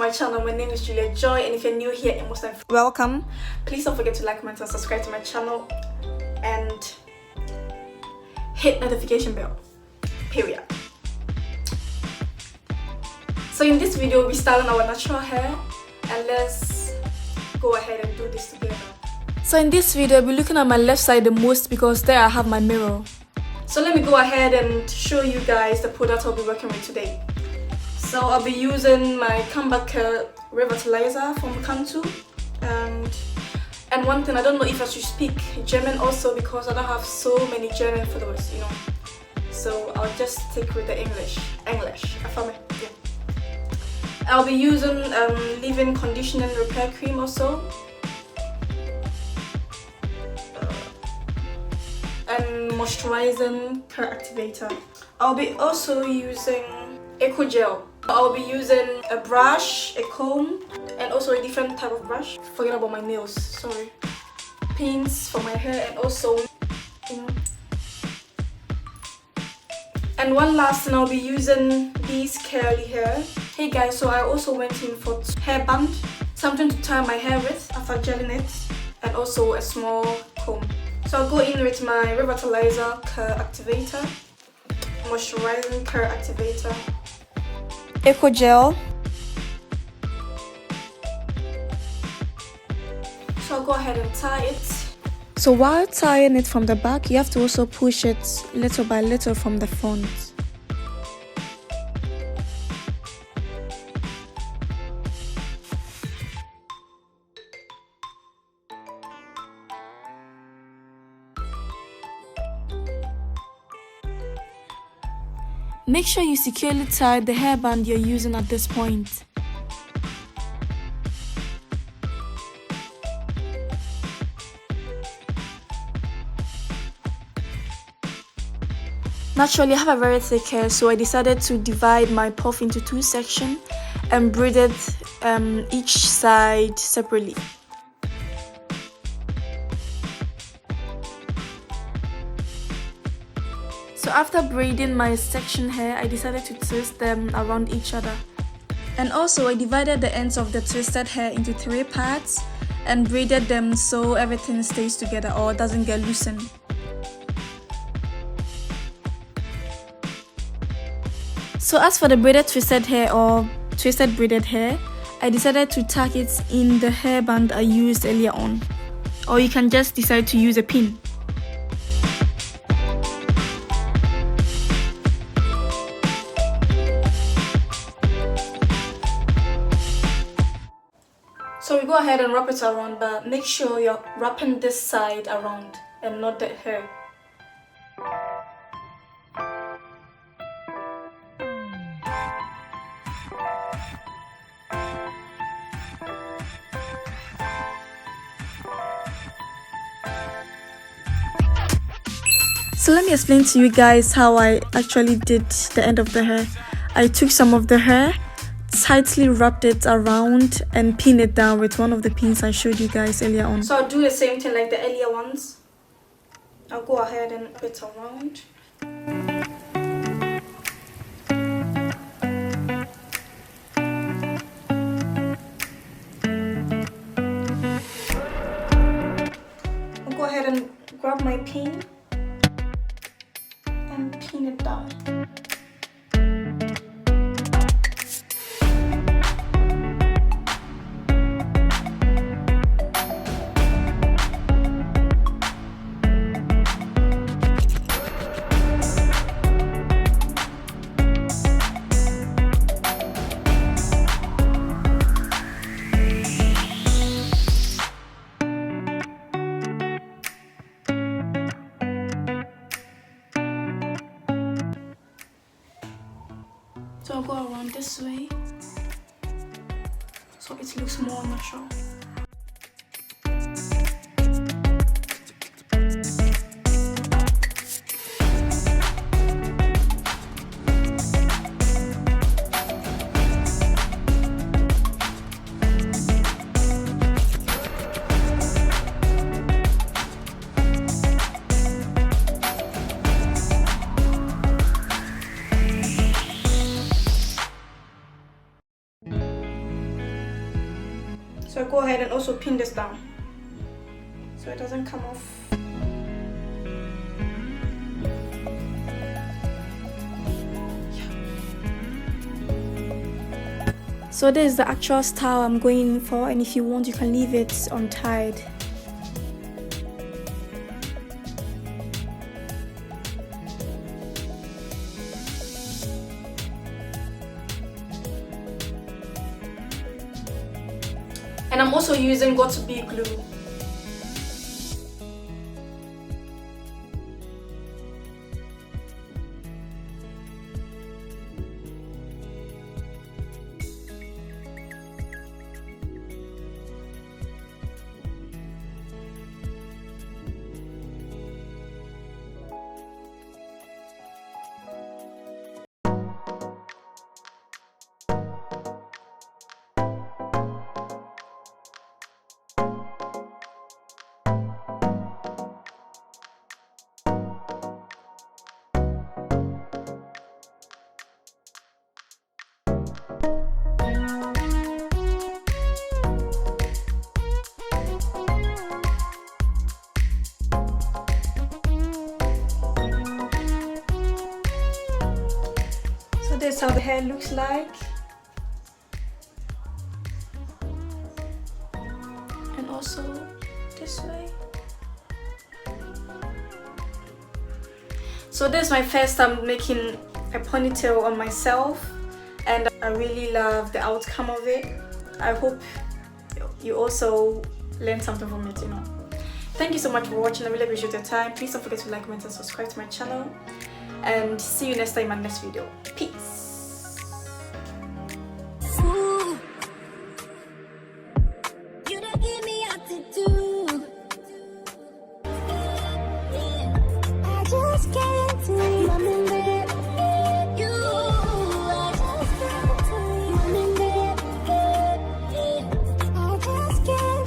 my channel. My name is Julia Joy, and if you're new here and most time, welcome. Please don't forget to like, comment, and subscribe to my channel, and hit notification bell. Period. So in this video, we'll be styling our natural hair, and let's go ahead and do this together. So in this video, I'll be looking at my left side the most because there I have my mirror. So let me go ahead and show you guys the product I'll be working with today. So I'll be using my comeback revitalizer from Cantua, and one thing, I don't know if I should speak German also because I don't have so many German followers, you know. So I'll just stick with the English. Yeah. I'll be using leave-in conditioning repair cream also, and moisturizing hair activator. I'll be also using eco gel. I'll be using a brush, a comb, and also a different type of brush. Forget about my nails, sorry. Pins for my hair, and also, you know. And one last thing, I'll be using these curly hair. Hey guys, so I also went in for hairband, something to tie my hair with after gelling it, and also a small comb. So I'll go in with my revitalizer curl activator, moisturizing curl activator, eco gel. So I'll go ahead and tie it. So while tying it from the back, you have to also push it little by little from the front. Make sure you securely tie the hairband you're using at this point. Naturally, I have a very thick hair, so I decided to divide my puff into two sections and braided each side separately. So after braiding my section hair, I decided to twist them around each other. And also I divided the ends of the twisted hair into 3 parts and braided them so everything stays together or doesn't get loosened. So as for the braided twisted hair or twisted braided hair, I decided to tack it in the hairband I used earlier on. Or you can just decide to use a pin. So we go ahead and wrap it around, but make sure you're wrapping this side around and not the hair. So let me explain to you guys how I actually did the end of the hair. I took some of the hair, tightly wrapped it around and pinned it down with one of the pins I showed you guys earlier on. So I'll do the same thing like the earlier ones. I'll go ahead and wrap it around. I'll go ahead and grab my pin and pin it down. So I'll go around this way so it looks more natural. ahead and also pin this down so it doesn't come off. So this is the actual style I'm going for, and if you want you can leave it untied. And I'm also using got-to-be glue. This is how the hair looks like, and also this way. So this is my first time making a ponytail on myself, and I really love the outcome of it. I hope you also learned something from it, you know. Thank you so much for watching. I really appreciate your time. Please don't forget to like, comment and subscribe to my channel, and see you next time in my next video. Peace. Just can't